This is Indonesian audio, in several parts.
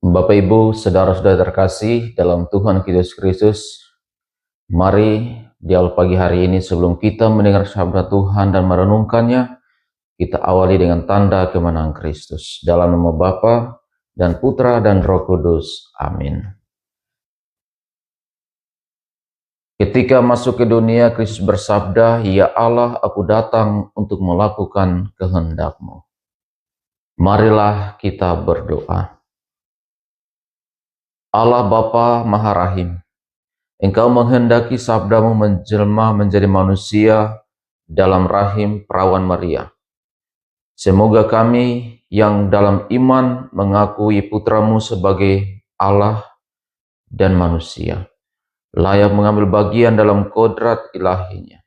Bapak Ibu, saudara-saudara terkasih dalam Tuhan Yesus Kristus, mari di awal pagi hari ini sebelum kita mendengar sabda Tuhan dan merenungkannya, kita awali dengan tanda kemenangan Kristus. Dalam nama Bapa dan Putra dan Roh Kudus. Amin. Ketika masuk ke dunia, Kristus bersabda, "Ya Allah, aku datang untuk melakukan kehendak-Mu." Marilah kita berdoa. Allah Bapa Maha Rahim, Engkau menghendaki sabdamu menjelma menjadi manusia dalam rahim perawan Maria. Semoga kami yang dalam iman mengakui putramu sebagai Allah dan manusia, layak mengambil bagian dalam kodrat ilahinya.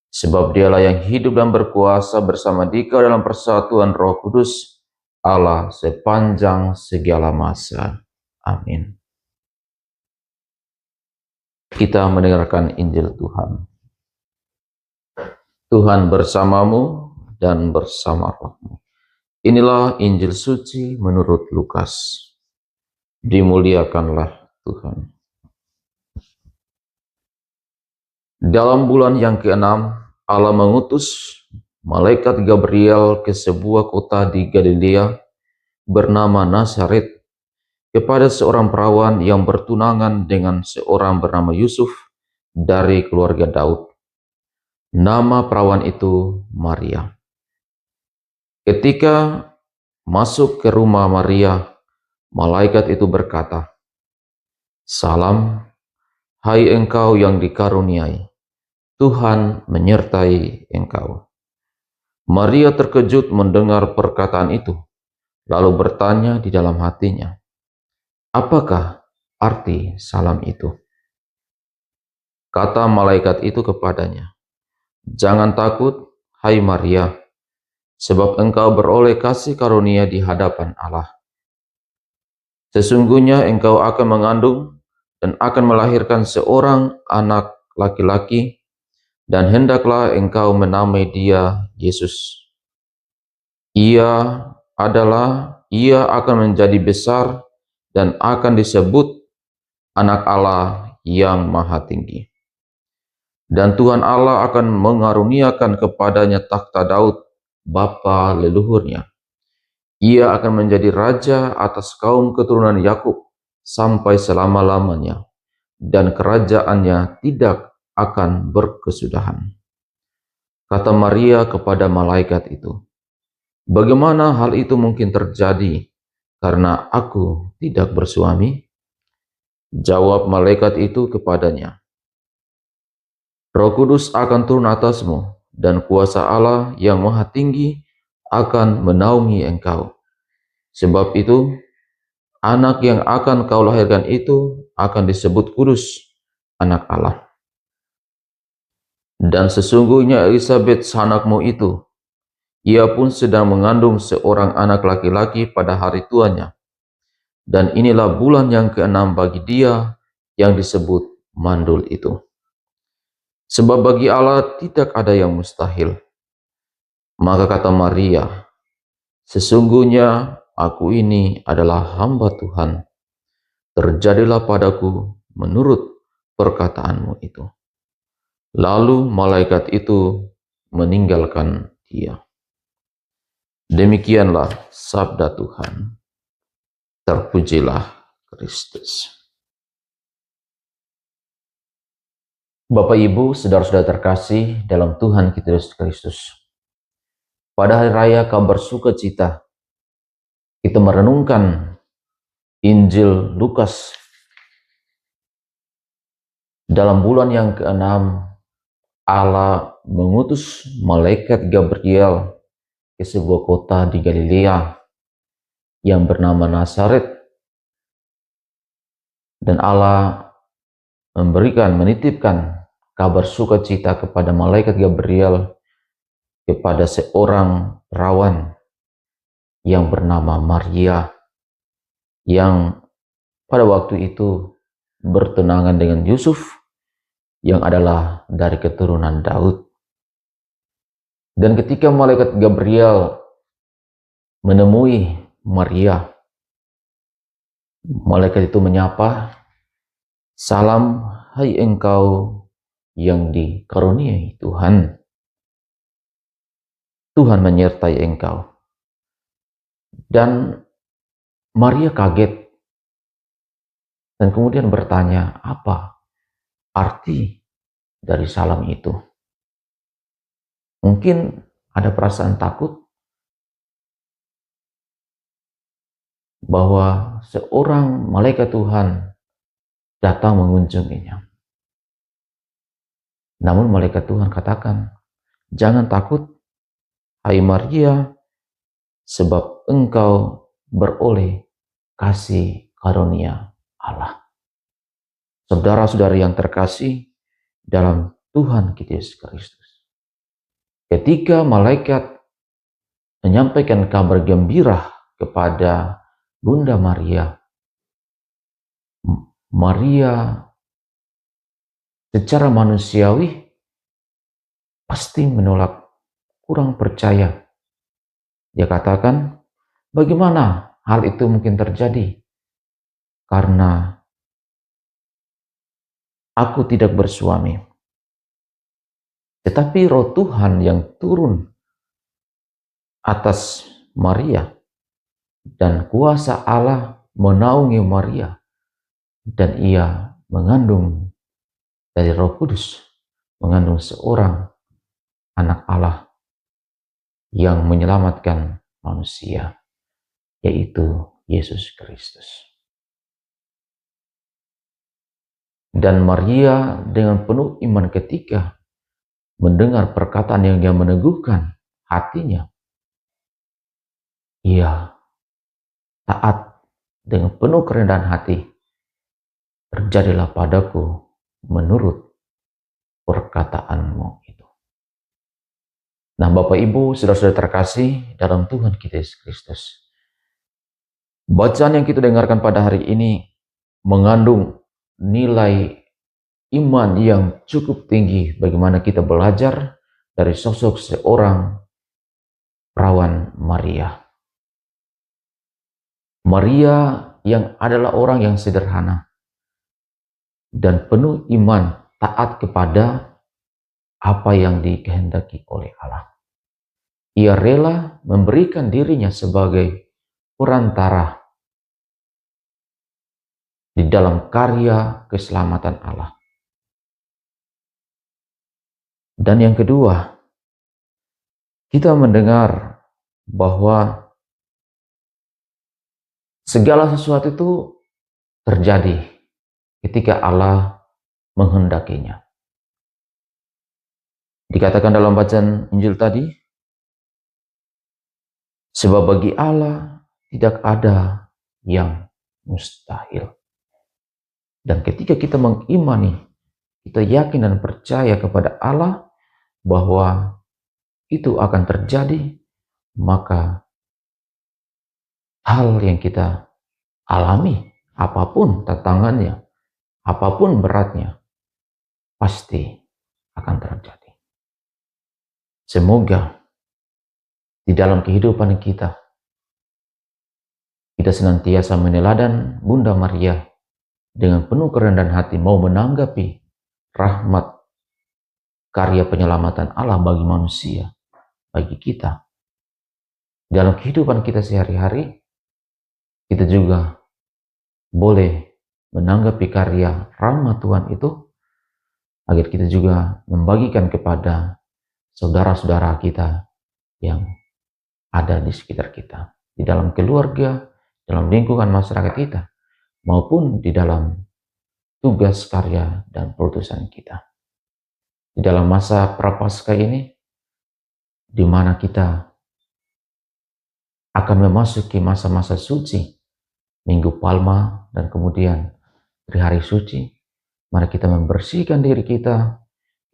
Sebab dialah yang hidup dan berkuasa bersama Dikau dalam persatuan Roh Kudus, Allah sepanjang segala masa. Amin. Kita mendengarkan Injil Tuhan. Tuhan bersamamu dan bersama rohmu. Inilah Injil suci menurut Lukas. Dimuliakanlah Tuhan. Dalam bulan yang ke-6, Allah mengutus malaikat Gabriel ke sebuah kota di Galilea bernama Nazaret kepada seorang perawan yang bertunangan dengan seorang bernama Yusuf dari keluarga Daud. Nama perawan itu Maria. Ketika masuk ke rumah Maria, malaikat itu berkata, "Salam, hai engkau yang dikaruniai, Tuhan menyertai engkau." Maria terkejut mendengar perkataan itu, lalu bertanya di dalam hatinya, "Apakah arti salam itu?" Kata malaikat itu kepadanya, "Jangan takut, hai Maria, sebab engkau beroleh kasih karunia di hadapan Allah. Sesungguhnya engkau akan mengandung dan akan melahirkan seorang anak laki-laki, dan hendaklah engkau menamai dia Yesus. Ia akan menjadi besar dan akan disebut Anak Allah yang Maha Tinggi. Dan Tuhan Allah akan mengaruniakan kepadanya takhta Daud, bapa leluhurnya. Ia akan menjadi raja atas kaum keturunan Yakub sampai selama-lamanya, dan kerajaannya tidak akan berkesudahan." Kata Maria kepada malaikat itu, "Bagaimana hal itu mungkin terjadi, karena aku tidak bersuami?" Jawab malaikat itu kepadanya, "Roh Kudus akan turun atasmu, dan kuasa Allah yang Maha Tinggi akan menaungi engkau. Sebab itu, anak yang akan kau lahirkan itu akan disebut kudus, Anak Allah. Dan sesungguhnya Elisabet sanakmu itu, ia pun sedang mengandung seorang anak laki-laki pada hari tuanya. Dan inilah bulan yang ke-6 bagi dia yang disebut mandul itu. Sebab bagi Allah tidak ada yang mustahil." Maka kata Maria, "Sesungguhnya aku ini adalah hamba Tuhan. Terjadilah padaku menurut perkataanmu itu." Lalu malaikat itu meninggalkan dia. Demikianlah sabda Tuhan. Terpujilah Kristus. Bapak Ibu, saudara-saudara terkasih dalam Tuhan kita Yesus Kristus. Pada hari raya kabar sukacita, kita merenungkan Injil Lukas. Dalam bulan yang ke-6, Allah mengutus malaikat Gabriel ke sebuah kota di Galilea yang bernama Nazaret, dan Allah menitipkan kabar sukacita kepada malaikat Gabriel kepada seorang perawan yang bernama Maria, yang pada waktu itu bertunangan dengan Yusuf yang adalah dari keturunan Daud. Dan ketika malaikat Gabriel menemui Maria, Malaikat itu menyapa, "Salam, hai engkau yang dikaruniai Tuhan. Tuhan menyertai engkau." Dan Maria kaget dan kemudian bertanya, apa arti dari salam itu? Mungkin ada perasaan takut bahwa seorang malaikat Tuhan datang mengunjunginya. Namun malaikat Tuhan katakan, "Jangan takut, hai Maria, sebab engkau beroleh kasih karunia Allah." Saudara-saudara yang terkasih dalam Tuhan kita Yesus Kristus, ketika malaikat menyampaikan kabar gembira kepada Bunda Maria, Maria secara manusiawi pasti menolak, kurang percaya. Dia katakan, bagaimana hal itu mungkin terjadi? Karena aku tidak bersuami. Tetapi roh Tuhan yang turun atas Maria dan kuasa Allah menaungi Maria dan ia mengandung dari Roh Kudus, mengandung seorang anak Allah yang menyelamatkan manusia, yaitu Yesus Kristus. Dan Maria dengan penuh iman ketika mendengar perkataan yang dia meneguhkan hatinya, ia taat dengan penuh kerendahan hati. Terjadilah padaku menurut perkataanmu itu. Nah, Bapak Ibu, saudara-saudara terkasih dalam Tuhan kita Yesus Kristus, bacaan yang kita dengarkan pada hari ini mengandung nilai iman yang cukup tinggi bagaimana kita belajar dari sosok seorang perawan Maria. Maria yang adalah orang yang sederhana dan penuh iman, taat kepada apa yang dikehendaki oleh Allah. Ia rela memberikan dirinya sebagai perantara di dalam karya keselamatan Allah. Dan yang kedua, kita mendengar bahwa segala sesuatu itu terjadi ketika Allah menghendakinya. Dikatakan dalam bacaan Injil tadi, sebab bagi Allah tidak ada yang mustahil. Dan ketika kita mengimani, kita yakin dan percaya kepada Allah bahwa itu akan terjadi, maka hal yang kita alami, apapun tantangannya, apapun beratnya, pasti akan terjadi. Semoga di dalam kehidupan kita senantiasa meneladan Bunda Maria dengan penuh kerendahan hati mau menanggapi rahmat karya penyelamatan Allah bagi manusia, bagi kita. Dalam kehidupan kita sehari-hari, kita juga boleh menanggapi karya rahmat Tuhan itu agar kita juga membagikan kepada saudara-saudara kita yang ada di sekitar kita, di dalam keluarga, dalam lingkungan masyarakat kita, maupun di dalam tugas karya dan perutusan kita. Di dalam masa Prapaskah ini, di mana kita akan memasuki masa-masa suci, Minggu Palma, dan kemudian hari suci, mari kita membersihkan diri kita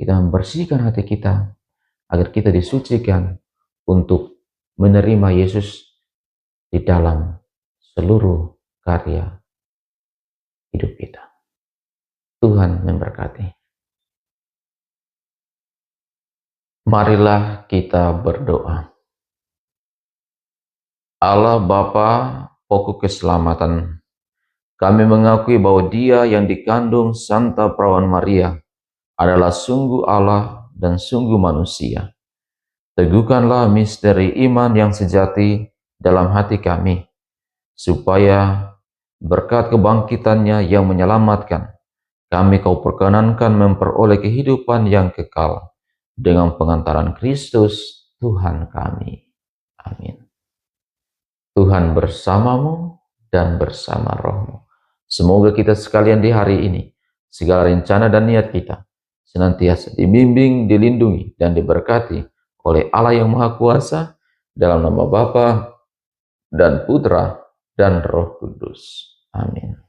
membersihkan hati kita, agar kita disucikan untuk menerima Yesus di dalam seluruh karya hidup kita. Tuhan memberkati. Marilah kita berdoa. Allah Bapa, pokok keselamatan, kami mengakui bahwa Dia yang dikandung Santa Perawan Maria adalah sungguh Allah dan sungguh manusia. Teguhkanlah misteri iman yang sejati dalam hati kami, supaya berkat kebangkitannya yang menyelamatkan, kami Kau perkenankan memperoleh kehidupan yang kekal dengan pengantaran Kristus Tuhan kami. Amin. Tuhan bersamamu dan bersama rohmu. Semoga kita sekalian di hari ini, segala rencana dan niat kita, senantiasa dibimbing, dilindungi, dan diberkati oleh Allah yang Maha Kuasa, dalam nama Bapa dan Putra dan Roh Kudus. Amin.